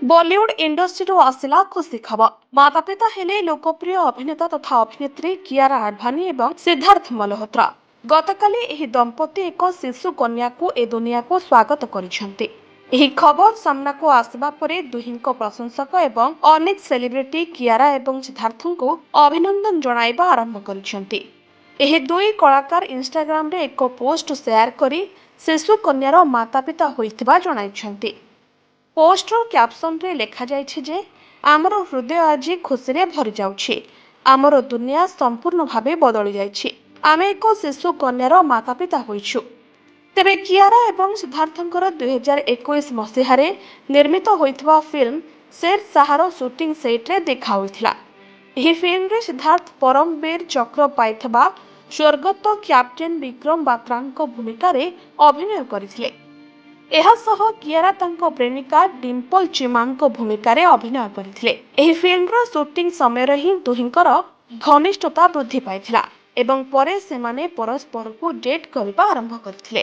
Bollywood industry आसला खुशी खबर माता पिता हेले लोकप्रिय अभिनेता तथा अभिनेत्री कियारा आडवाणी एवं सिद्धार्थ मल्होत्रा गतकाली एही दंपति एक शिशु कन्या को ए दुनिया को स्वागत करिसेंते। एही खबर सामना को आसबा परे दुहिंको प्रशंसक एवं अनेक सेलिब्रिटी कियारा एवं सिद्धार्थ को अभिनंदन जणाइबा आरंभ करिसेंते। एही दुई कलाकार इंस्टाग्राम रे एक पोस्ट शेयर करी शिशु कन्यार माता पिता होइतिबा जणाइछंते। पोस्टर क्याप्सन रे लेखा जाइछि जे आमर हृदय आज खुशी रे भरी जाउछि। आमर दुनिया संपूर्ण भावे बदली जाइछि। आमे एक शिशु कन्यार माता पिता होइछु। तेबे कियारा एवं सिद्धार्थंकर 2021 मसीहारे निर्मित होइथिबा फिल्म शेर शाहर शूटिंग सेट रे देखा होइथिला। एही फिल्म रे सिद्धार्थ परमवीर चक्र पाइथिबा स्वर्गत कैप्टेन विक्रम बात्रांको भूमिका रे अभिनय करिथिले। एहासह कियारा तांको प्रेमिका डिम्पल चिमांको भूमिका रे अभिनय करिथिले। एही फिल्मर शूटिंग समय ही दुहिंकर घनिष्ठता वृद्धि पाइथिला एवं परे सेमाने परस्पर को डेट करबा आरंभ करथिले।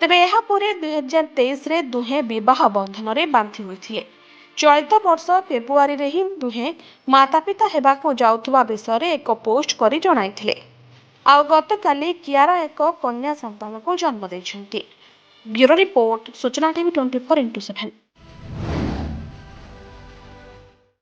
तेबे एहा परे 2023 रे दुहे विवाह बंधन रे बांधी होइथिले। चलित वर्ष फेब्रुआरी रे ही दुहे माता पिता हेबाको जाउथुबा विषय रे एक पोस्ट करी जणाइथिले। आउ गतकाली कियारा एक कन्या संतान को जन्म दैछंती। ब्यूरो रिपोर्ट सूचना टीवी 24x7।